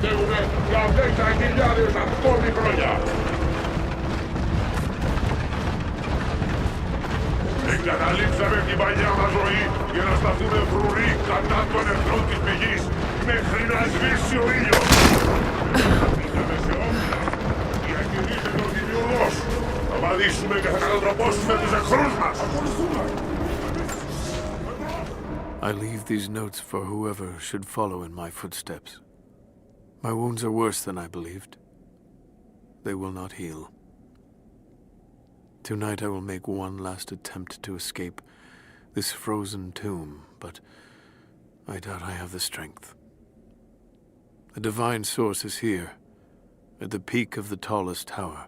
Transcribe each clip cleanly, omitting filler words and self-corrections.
προστατεύουνε για 10.000 ακόμη χρόνια. Εγκαταλείψαμε την παλιά μας ζωή για να σταθούμε φρουροί κατά των εχθρών της πηγής μέχρι να σβήσει ο ήλιος. Πήγαμε σε όπλα για κηρύσσεται ο δημιουργός. Θα βαδίσουμε και θα κατατροπώσουμε τους εχθρούς μας. Ακολουθούμε. I leave these notes for whoever should follow in my footsteps. My wounds are worse than I believed. They will not heal. Tonight I will make one last attempt to escape this frozen tomb, but I doubt I have the strength. The divine source is here, at the peak of the tallest tower,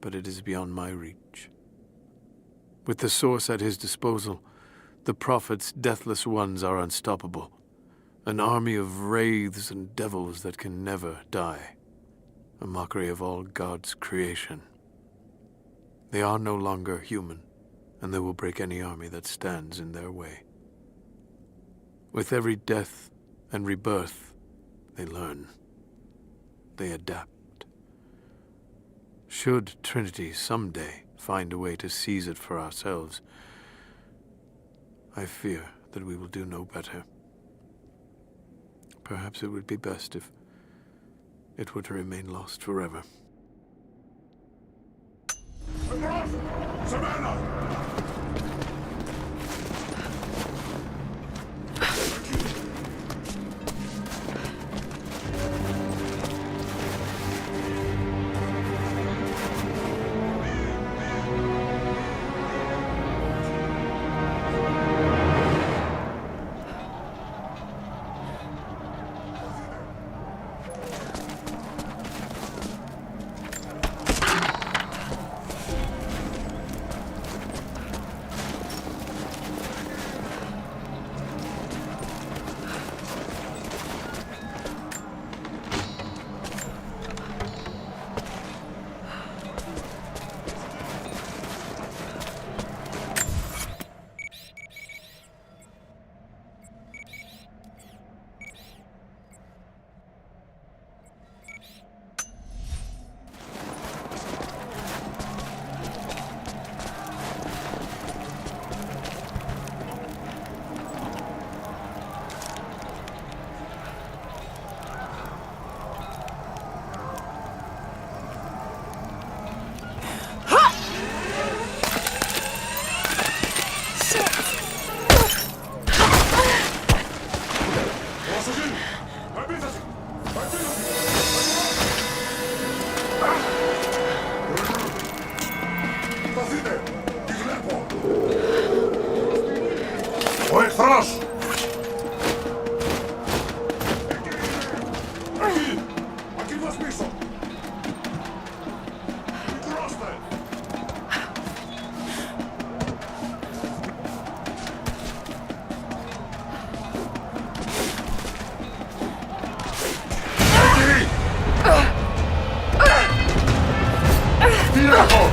but it is beyond my reach. With the source at his disposal, the prophet's deathless ones are unstoppable, an army of wraiths and devils that can never die, a mockery of all God's creation. They are no longer human, and they will break any army that stands in their way. With every death and rebirth, they learn. They adapt. Should Trinity someday find a way to seize it for ourselves, I fear that we will do no better. Perhaps it would be best if it were to remain lost forever. Savannah! Ο εχθρός! Εκεί! Ακριβώς πίσω! Κουράστε! Εκεί! Τι έχω!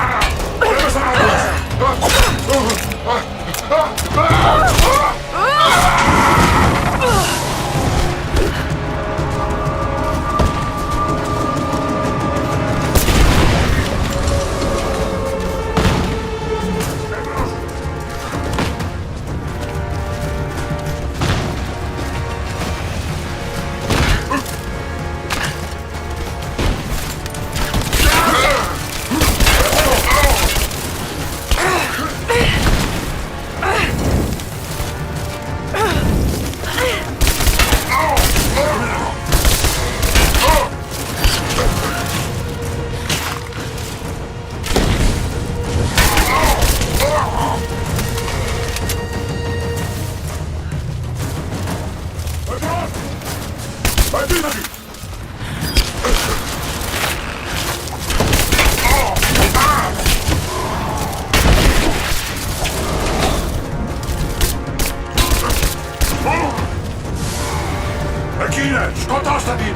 Πρέπει να σκοτώστε την!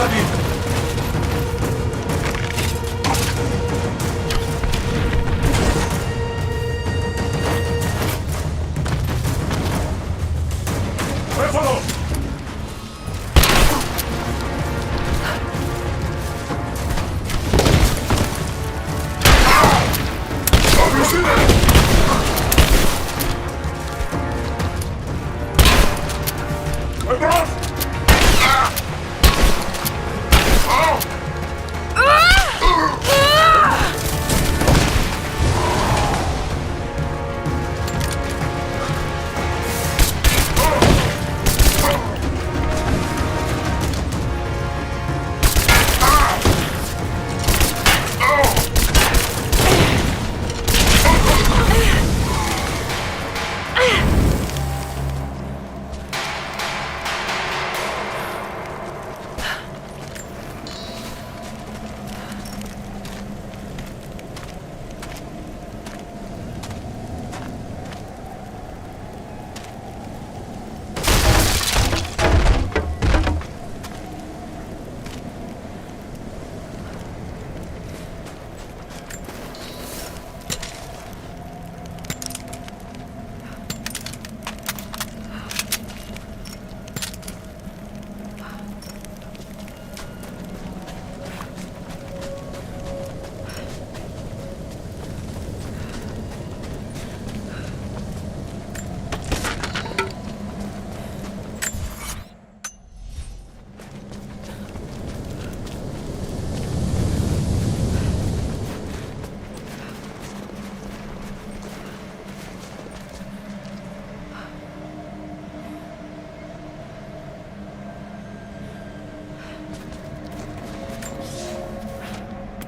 salir! ¡Réfalo!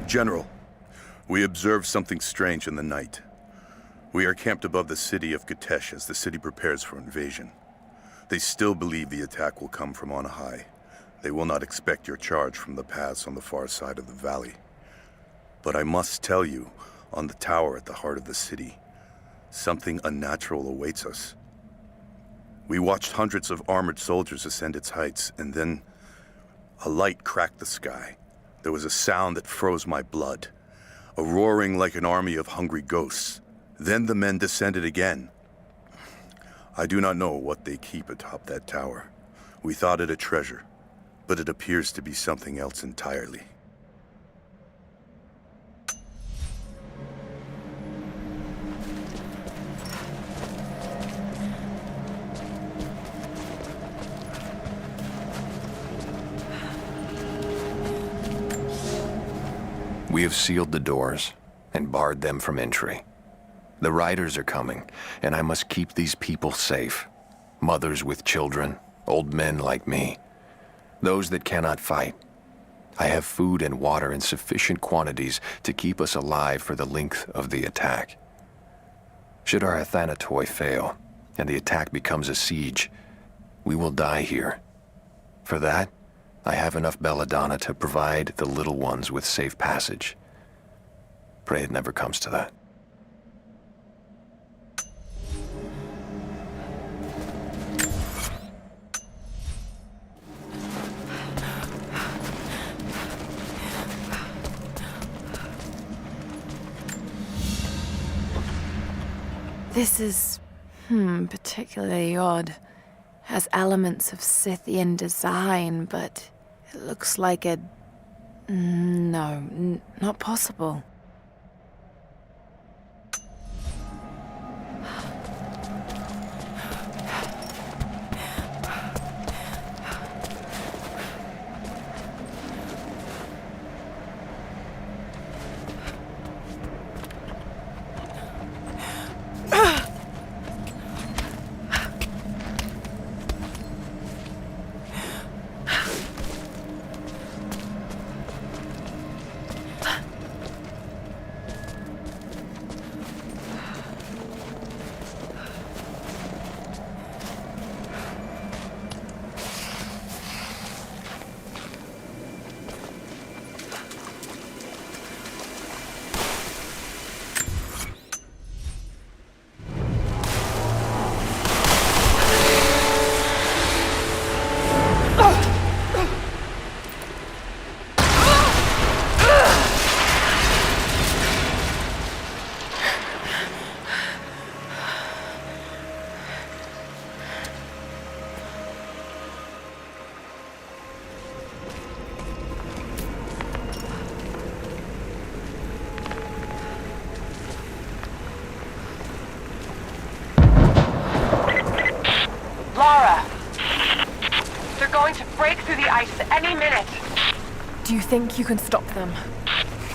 General, we observed something strange in the night. We are camped above the city of Kitezh as the city prepares for invasion. They still believe the attack will come from on high. They will not expect your charge from the paths on the far side of the valley. But I must tell you, on the tower at the heart of the city, something unnatural awaits us. We watched hundreds of armored soldiers ascend its heights, and then a light cracked the sky. There was a sound that froze my blood, a roaring like an army of hungry ghosts. Then the men descended again. I do not know what they keep atop that tower. We thought it a treasure, but it appears to be something else entirely. We have sealed the doors and barred them from entry. The riders are coming, and I must keep these people safe. Mothers with children, old men like me, those that cannot fight. I have food and water in sufficient quantities to keep us alive for the length of the attack. Should our Athanatoi fail, and the attack becomes a siege, we will die here. For that, I have enough belladonna to provide the little ones with safe passage. Pray it never comes to that. This is, particularly odd. Has elements of Scythian design, but it looks like a... No, not possible. going to break through the ice any minute. Do you think you can stop them?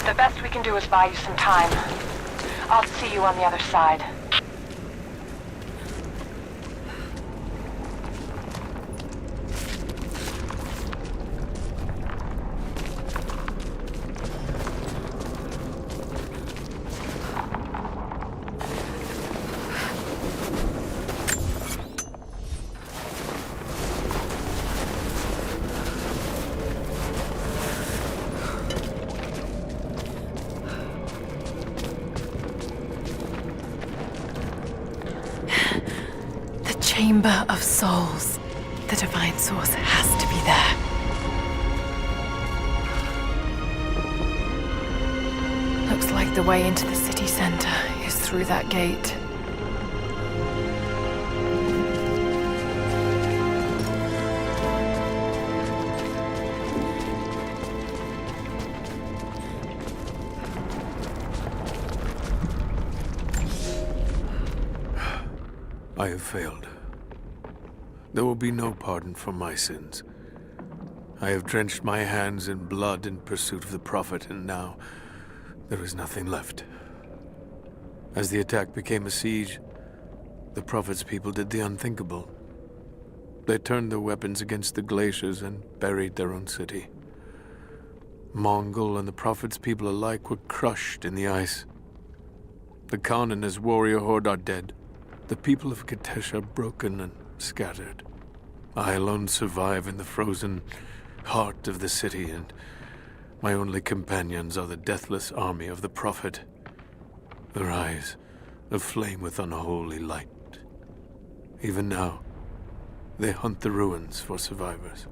The best we can do is buy you some time. I'll see you on the other side. Chamber of Souls. The Divine Source has to be there. Looks like the way into the city center is through that gate. I have failed. There will be no pardon for my sins. I have drenched my hands in blood in pursuit of the Prophet, and now there is nothing left. As the attack became a siege, the Prophet's people did the unthinkable. They turned their weapons against the glaciers and buried their own city. Mongol and the Prophet's people alike were crushed in the ice. The Khan and his warrior horde are dead. The people of Kitezh are broken and scattered. I alone survive in the frozen heart of the city, and my only companions are the deathless army of the Prophet, their eyes aflame with unholy light. Even now, they hunt the ruins for survivors.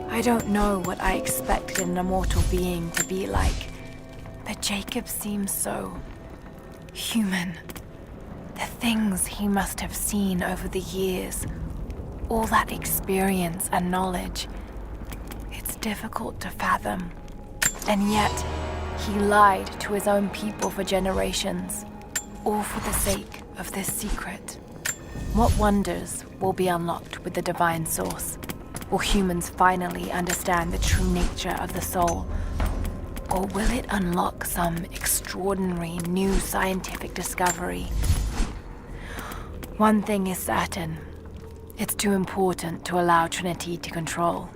I don't know what I expected an immortal being to be like, but Jacob seems so human. The things he must have seen over the years, all that experience and knowledge, it's difficult to fathom. And yet, he lied to his own people for generations, all for the sake of this secret. What wonders will be unlocked with the Divine Source? Will humans finally understand the true nature of the soul? Or will it unlock some extraordinary new scientific discovery? One thing is certain. It's too important to allow Trinity to control.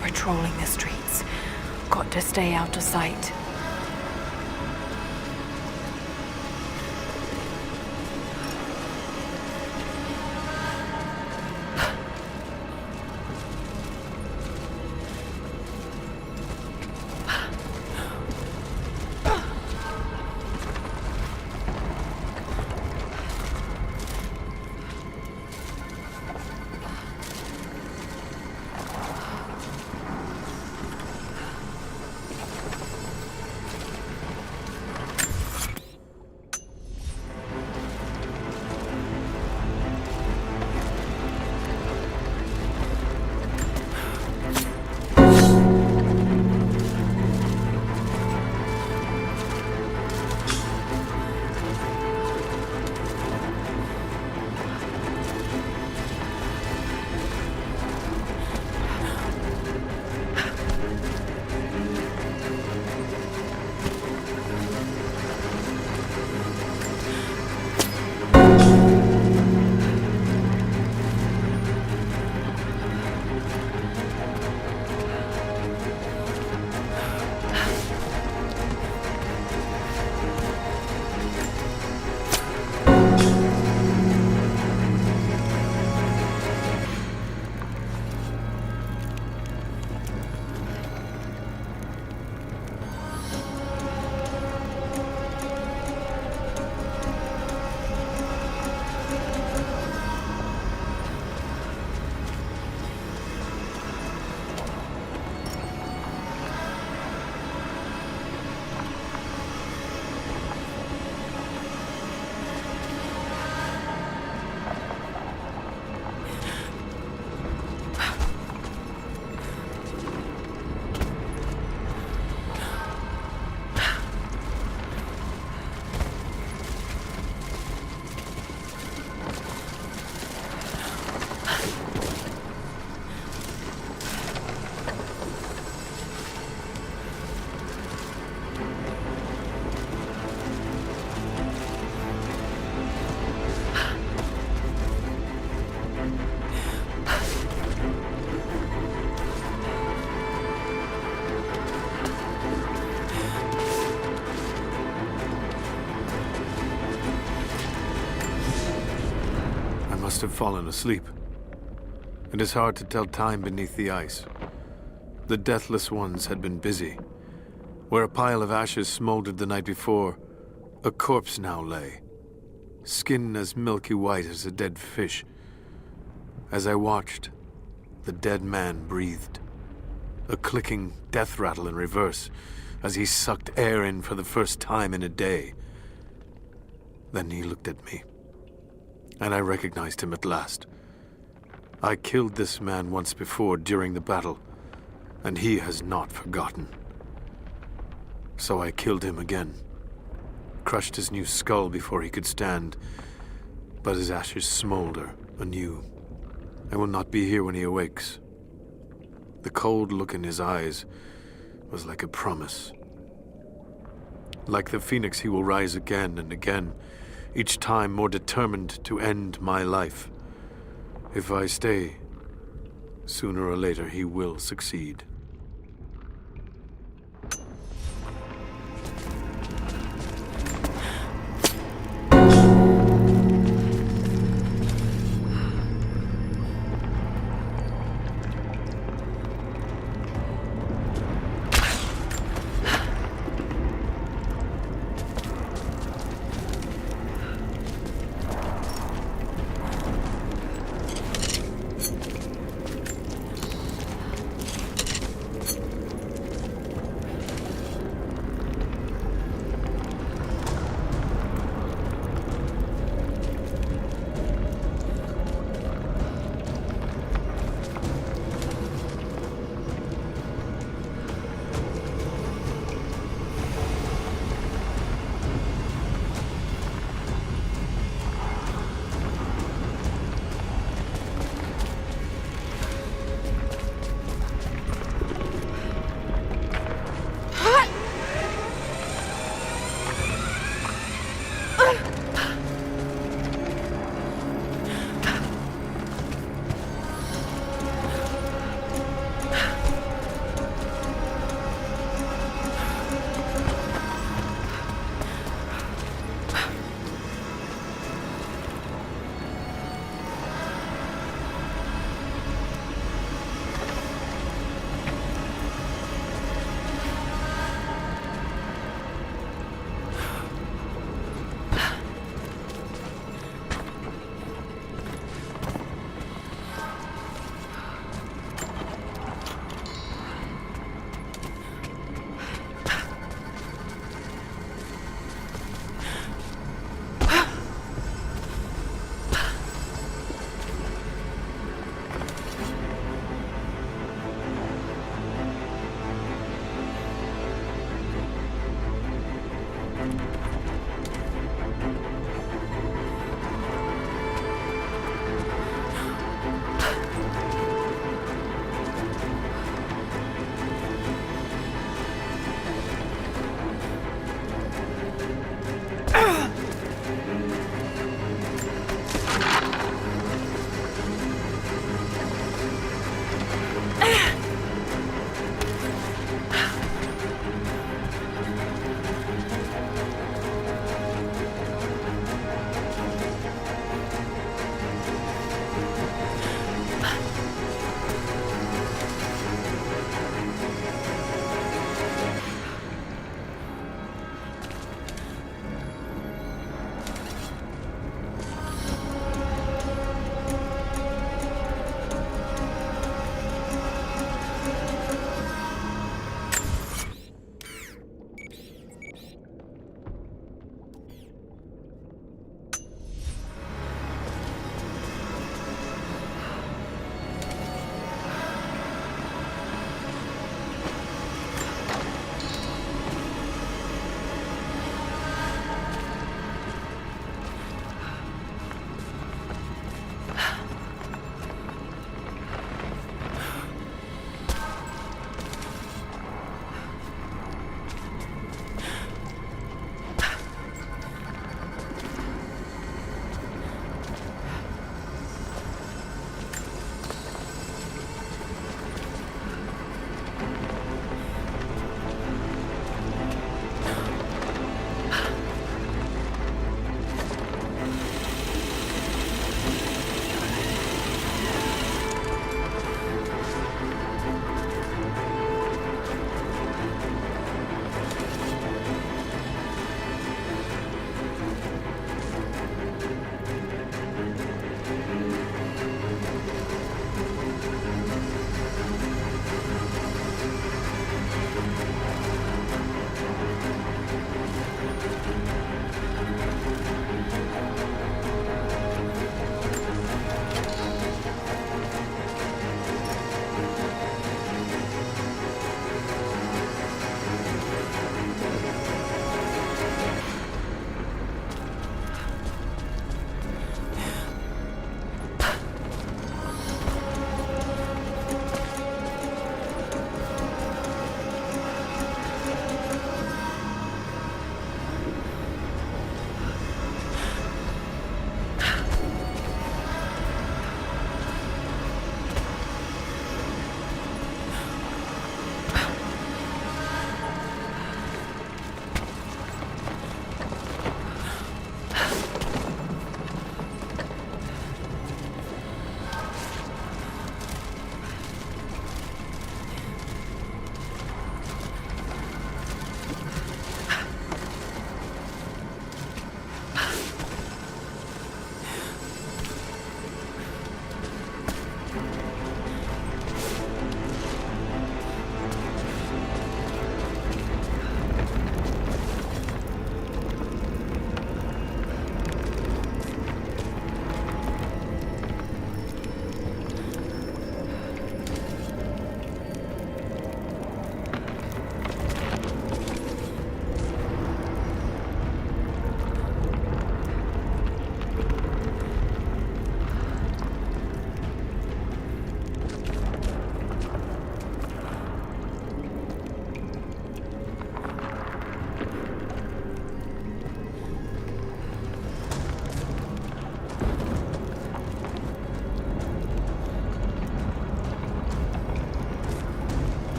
Patrolling the streets. Got to stay out of sight. must have fallen asleep. It is hard to tell time beneath the ice. The Deathless Ones had been busy. Where a pile of ashes smoldered the night before, a corpse now lay, skin as milky white as a dead fish. As I watched, the dead man breathed, a clicking death rattle in reverse as he sucked air in for the first time in a day. Then he looked at me, and I recognized him at last. I killed this man once before during the battle, and he has not forgotten. So I killed him again, crushed his new skull before he could stand, but his ashes smolder anew. I will not be here when he awakes. The cold look in his eyes was like a promise. Like the phoenix, he will rise again and again, each time more determined to end my life. If I stay, sooner or later he will succeed.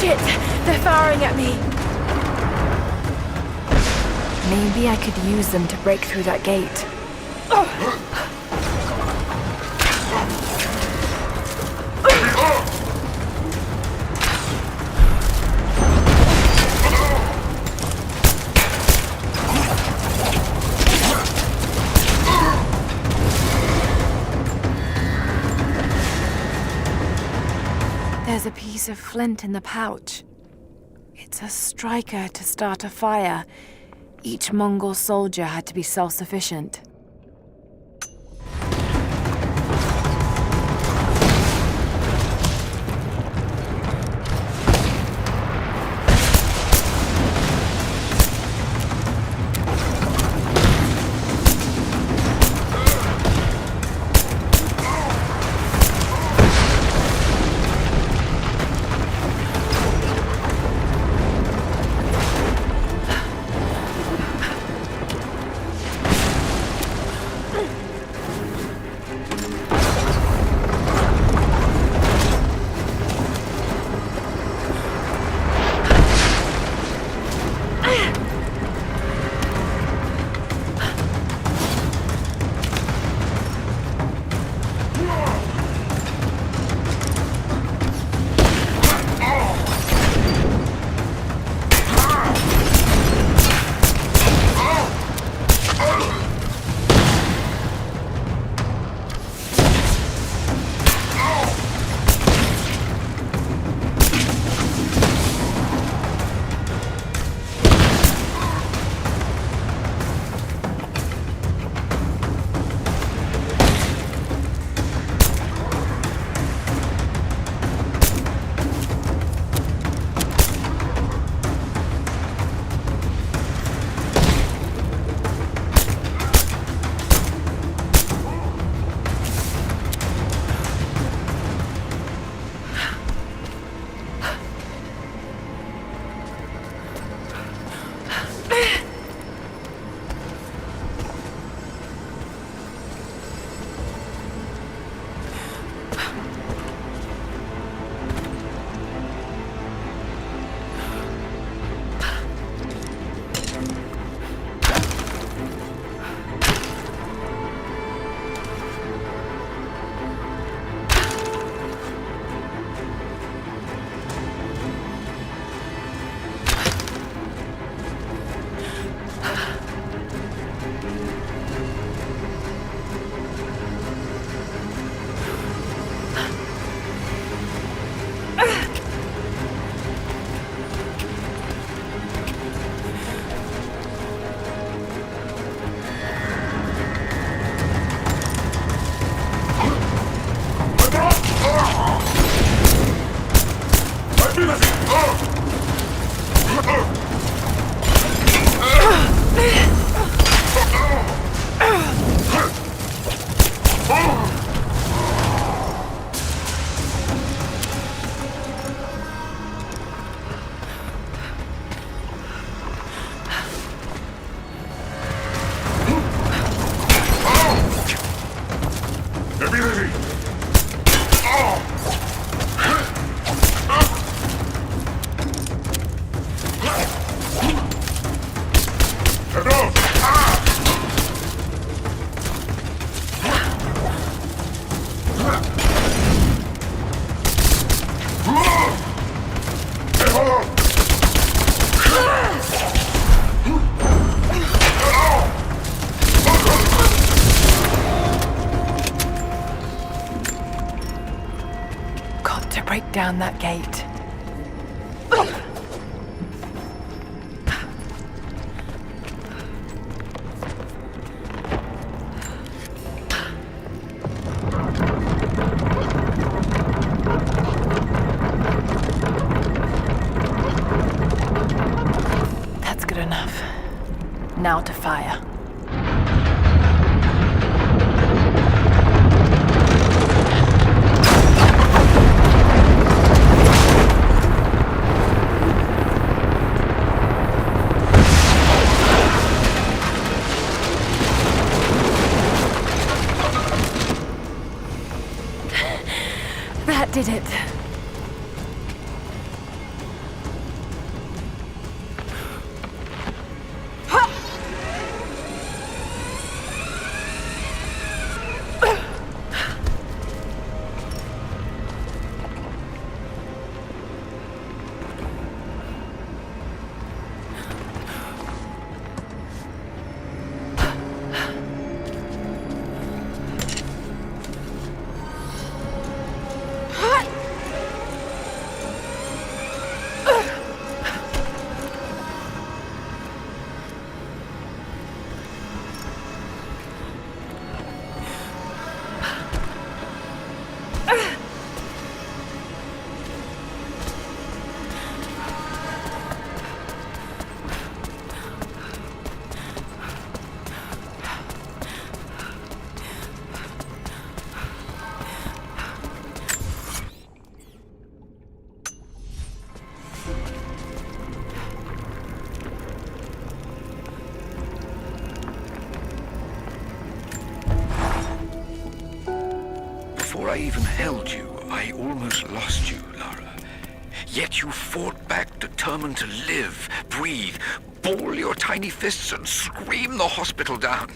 Shit! They're firing at me! Maybe I could use them to break through that gate. There's a piece of flint in the pouch. It's a striker to start a fire. Each Mongol soldier had to be self-sufficient. Break down that gate. That's good enough. Now to fire. That did it. I even held you, I almost lost you, Lara. Yet you fought back, determined to live, breathe, ball your tiny fists and scream the hospital down.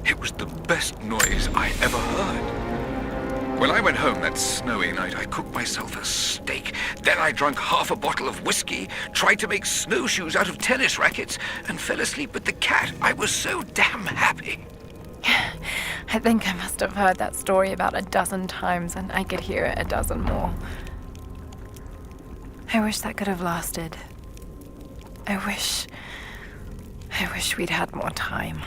It was the best noise I ever heard. When I went home that snowy night, I cooked myself a steak. Then I drank half a bottle of whiskey, tried to make snowshoes out of tennis rackets, and fell asleep with the cat. I was so damn happy. I think I must have heard that story about a dozen times, and I could hear it a dozen more. I wish that could have lasted. I wish we'd had more time.